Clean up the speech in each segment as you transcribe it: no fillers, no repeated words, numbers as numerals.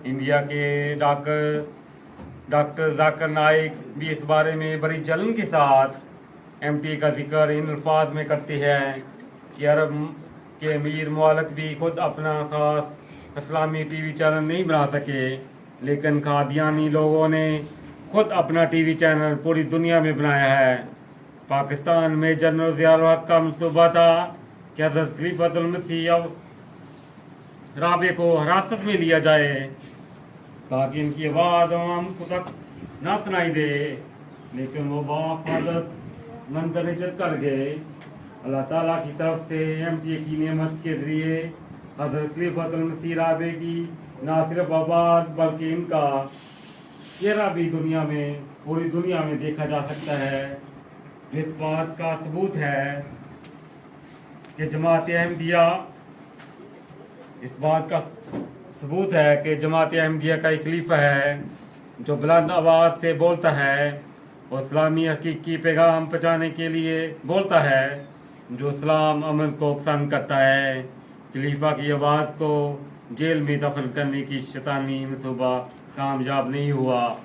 India के doctor Zakir Naik भी इस बारे में बड़ी जलन के साथ एमटी का जिक्र इन अल्फाज में करते हैं कि अरब के अमीर मुल्क भी खुद अपना खास इस्लामी टीवी चैनल नहीं बना सके, लेकिन कादियानी लोगों ने खुद अपना टीवी चैनल पूरी दुनिया में बनाया है। पाकिस्तान में जनरल ज़िया उल हक का मंसूबा था कि हज़रत खलीफतुल मसीह राबे को हिरासत में लिया जाए ताकि इनकी आवाज़ आवाम को तक ना सुनाई दे, लेकिन वो बाफादत मंदरजत कर गए। अल्लाह ताला की तरफ से एमटी की नेमत के ज़रिए हज़रत खलीफतुल मसीह राबे की ना सिर्फ आवाज़ बल्कि इनका चेहरा भी पूरी दुनिया में देखा जा सकता है। इस बात का सबूत है कि जमात अहमदिया का एक खलीफा है जो बुलंद आवाज़ से बोलता है और इस्लामी हकीकी पैगाम पहुँचाने के लिए बोलता है, जो इस्लाम अमन को पसंद करता है। खलीफा की आवाज़ को जेल में दफन करने की शैतानी मंसूबा कामयाब नहीं हुआ।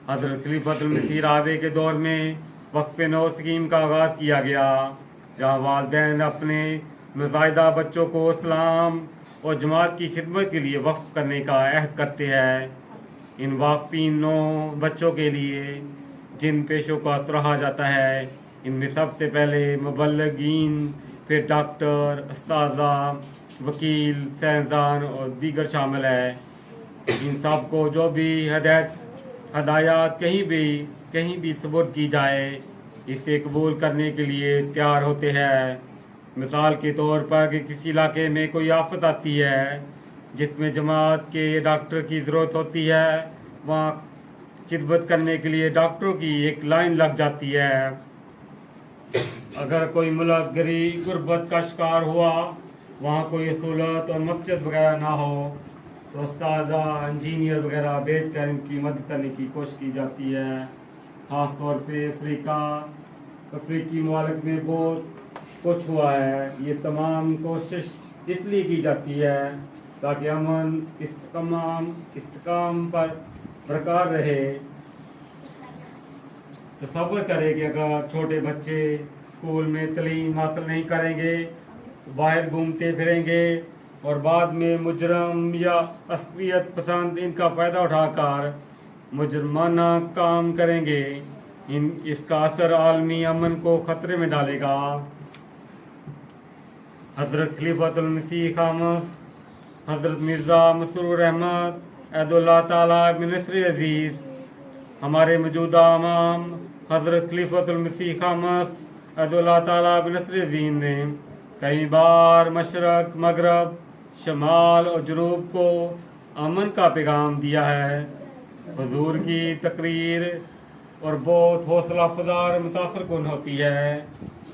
हज़रत खलीफतुल मसीह राबे के दौर में वक्फ़े नौ स्कीम का आगाज़ किया गया, जहाँ वालिदैन अपने नौज़ायदा बच्चों को इस्लाम और जमात की खिदमत के लिए वक्फ करने का अहद करते हैं। इन वाक़फ़ीन नौ बच्चों के लिए जिन पेशों का सराहा जाता है, इनमें सबसे पहले मुबल्लिगीन, फिर डॉक्टर, उस्ताज़ा, वकील, साइंसदान और दीगर शामिल है। इन सब को जो भी हदायत कहीं भी सबूत की जाए, इसे कबूल करने के लिए तैयार होते हैं। मिसाल के तौर पर कि किसी इलाके में कोई आफत आती है जिसमें जमात के डॉक्टर की ज़रूरत होती है, वहाँ खिदमत करने के लिए डॉक्टरों की एक लाइन लग जाती है। अगर कोई मुल्क गरीब गुर्बत का शिकार हुआ, वहाँ कोई सहूलत और मस्जिद वगैरह ना हो, तो उस्तादा, इंजीनियर वगैरह भेज कर इनकी मदद करने की कोशिश की जाती है। ख़ास तौर पे अफ्रीकी मुल्क में बहुत कुछ हुआ है। ये तमाम कोशिश इसलिए की जाती है ताकि अमन इस्तेकाम पर बरकरार रहे। तसव्वुर करें कि अगर छोटे बच्चे स्कूल में तालीम हासिल नहीं करेंगे, बाहर घूमते फिरेंगे और बाद में मुजरम या अस्करियत पसंद इनका फ़ायदा उठाकर मुजरमाना काम करेंगे, इसका असर आलमी अमन को ख़तरे में डालेगा। हज़रत खलीफतुल मसीह खामस हज़रत मिर्ज़ा मसरूर अहमद अहदुल्लाह ताला बिन नस्र अज़ीज़, हमारे मौजूदा इमाम हज़रत खलीफतुल मसीह खामस अहदुल्लाह ताला बिन नस्र अज़ीज़ ने कई बार मशरक़, मगरब, शमाल और जनूब को अमन का पैगाम दिया है। हुजूर की तकरीर और बहुत हौसला अफजा और मुतासर कुन होती है,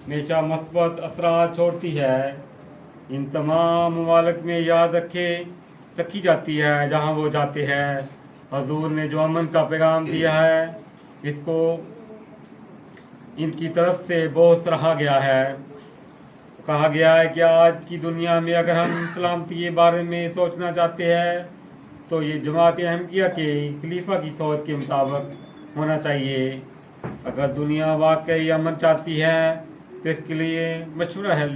हमेशा मस्बत असरात छोड़ती है। इन तमाम ममालिक में याद रखी जाती है जहाँ वो जाते हैं। हुजूर ने जो अमन का पैगाम दिया है, इसको इनकी तरफ से बहुत सराहा गया है। कहा गया है कि आज की दुनिया में अगर हम सलामती के बारे में सोचना चाहते हैं तो ये जमात अहमदिया के खलीफा की सोच के मुताबिक होना चाहिए। अगर दुनिया वाकई अमन चाहती है तो इसके लिए मशवरा है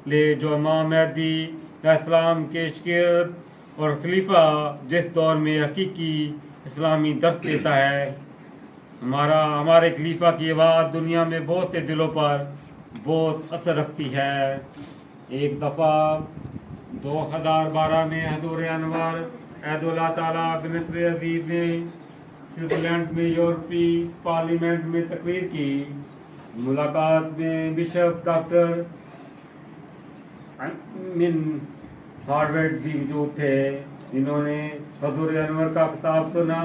ले जो इमाम महदी इस्लाम के शकीरत और खलीफा जिस दौर में हकीकी इस्लामी दर्स देता है। हमारे खलीफा की आवाज़ दुनिया में बहुत से दिलों पर बहुत असर रखती है। एक दफ़ा 2012 में हज़ूर अनवर अहदुल्लाह ताला बिन नस्र अज़ीज़ ने स्विट्ज़रलैंड में यूरोपी पार्लियामेंट में तकरीर की। मुलाकात में बिशप डॉक्टर मिन हार्वर्ड भी मौजूद थे। इन्होंने हज़ूर अनवर का खिताब सुना।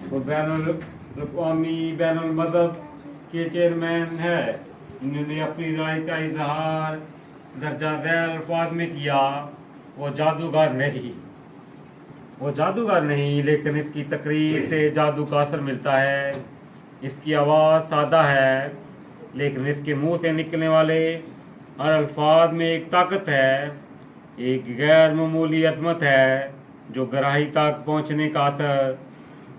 वो बैनुल मज़हब के चेयरमैन है। इन्होंने अपनी राय का इजहार दर्जा ज़ैल अल्फाज में किया। वो जादूगर नहीं, लेकिन इसकी तकरीर से जादू का असर मिलता है। इसकी आवाज़ सादा है, लेकिन इसके मुंह से निकलने वाले हर अल्फाज में एक ताकत है, एक गैर मामूली अजमत है। जो गहराई तक पहुंचने का असर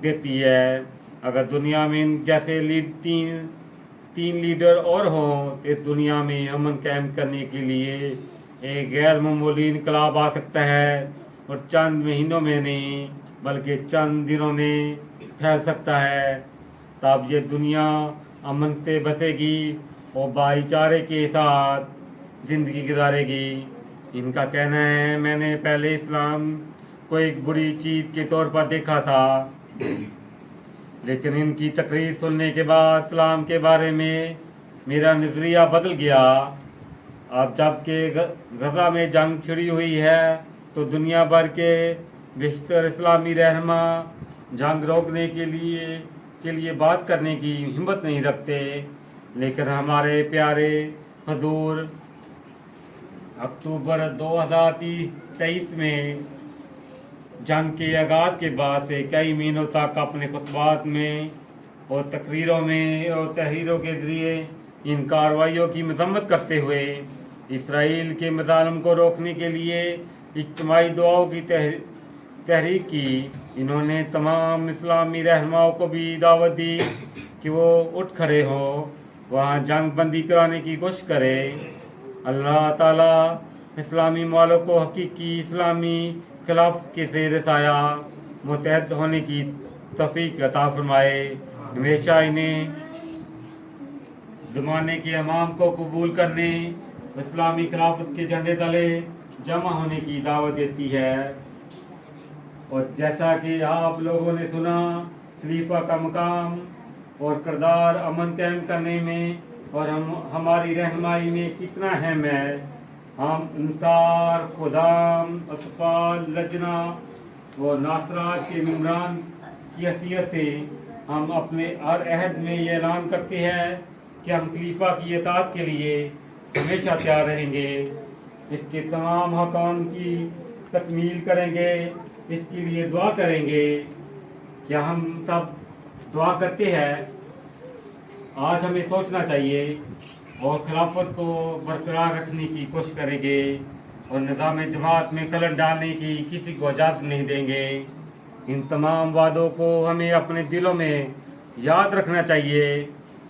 देती है। अगर दुनिया में जैसे तीन लीडर और हों तो इस दुनिया में अमन कायम करने के लिए एक गैर मामूली इनकलाब आ सकता है, और चंद महीनों में नहीं बल्कि चंद दिनों में फैल सकता है। तब ये दुनिया अमन से बसेगी और भाईचारे के साथ ज़िंदगी गुजारेगी। इनका कहना है, मैंने पहले इस्लाम को एक बुरी चीज़ के तौर पर देखा था, लेकिन इनकी तकरीर सुनने के बाद इस्लाम के बारे में मेरा नज़रिया बदल गया। अब जबकि गजा में जंग छिड़ी हुई है तो दुनिया भर के बेशतर इस्लामी रहनुमा जंग रोकने के लिए बात करने की हिम्मत नहीं रखते, लेकिन हमारे प्यारे हुजूर अक्टूबर 2023 में जंग के आगाज़ के बाद से कई महीनों तक अपने खुतबात में और तकरीरों में और तहरीरों के ज़रिए इन कार्रवाइयों की मजम्मत करते हुए इसराइल के मज़ालिम को रोकने के लिए इज्तिमाई दुआओं की तहरीक की। इन्होंने तमाम इस्लामी रहनुमाओं को भी दावत दी कि वो उठ खड़े हो, वहाँ जंग बंदी कराने की कोशिश करें। अल्लाह ताला इस्लामी मालों को हकीकी इस्लामी खिलाफ के ज़ेर साया मुत्तहद होने की तौफीक अता फरमाए। हमेशा इन्हें ज़माने के इमाम को कबूल करने, इस्लामी खिलाफत के झंडे तले जमा होने की दावत देती है। और जैसा कि आप लोगों ने सुना, खलीफा का मकाम और किरदार अमन कायम करने में और हमारी रहनुमाई में कितना अहम है। हम अंसार, खुदाम, अतफाल, लजना और नासरात के मेम्बरान की हैसियत से हम अपने हर अहद में ये ऐलान करते हैं कि हम खलीफा की इताअत के लिए हमेशा तैयार रहेंगे, इसके तमाम हकाम की तकमील करेंगे, इसके लिए दुआ करेंगे। क्या हम सब दुआ करते हैं? आज हमें सोचना चाहिए और खिलाफत को बरकरार रखने की कोशिश करेंगे और निज़ाम जमात में खलल डालने की किसी को इजाज़त नहीं देंगे। इन तमाम वादों को हमें अपने दिलों में याद रखना चाहिए,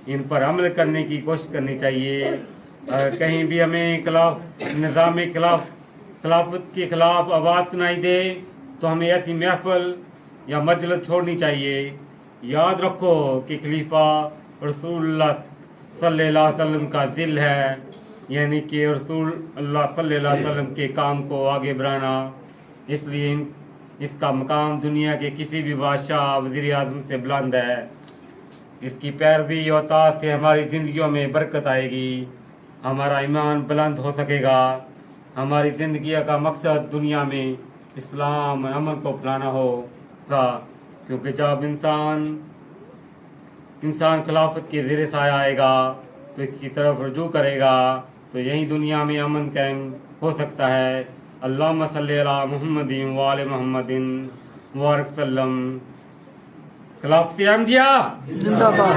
इन पर अमल करने की कोशिश करनी चाहिए। कहीं भी हमें निज़ाम खिलाफत के खिलाफ आवाज़ सुनाई दे तो हमें ऐसी महफिल या मजलिस छोड़नी चाहिए। याद रखो कि खलीफा रसूलुल्लाह सल्लल्लाहु अलैहि वसल्लम का दिल है, यानी कि रसूल अल्लाह सल्लल्लाहु अलैहि वसल्लम के काम को आगे बढ़ाना। इसलिए इसका मकाम दुनिया के किसी भी बादशाह वज़ीर आज़म से बुलंद है। इसकी पैरवी और ताक़त से हमारी ज़िंदगियों में बरकत आएगी, हमारा ईमान बुलंद हो सकेगा। हमारी ज़िंदगी का मकसद दुनिया में इस्लाम और अमन को फैलाना होगा, क्योंकि जब इंसान खिलाफत के ज़ेर साया आएगा तो इसकी तरफ रुजू करेगा, तो यही दुनिया में अमन कायम हो सकता है। अल्लाहुम्मा सल्ली अला मुहम्मदिन व आले मुहम्मदिन मुबारक सल्लम। खिलाफत अहमदिया जिंदाबाद,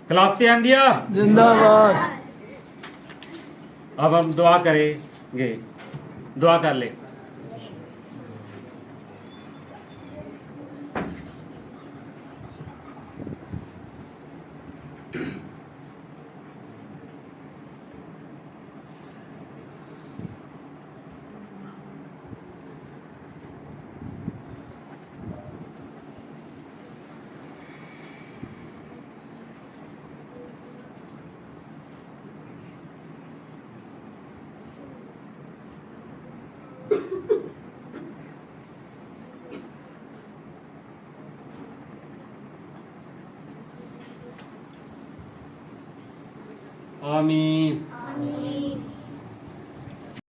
खिलाफत अहमदिया जिंदाबाद। अब हम दुआ करेंगे, दुआ कर ले। आमीन।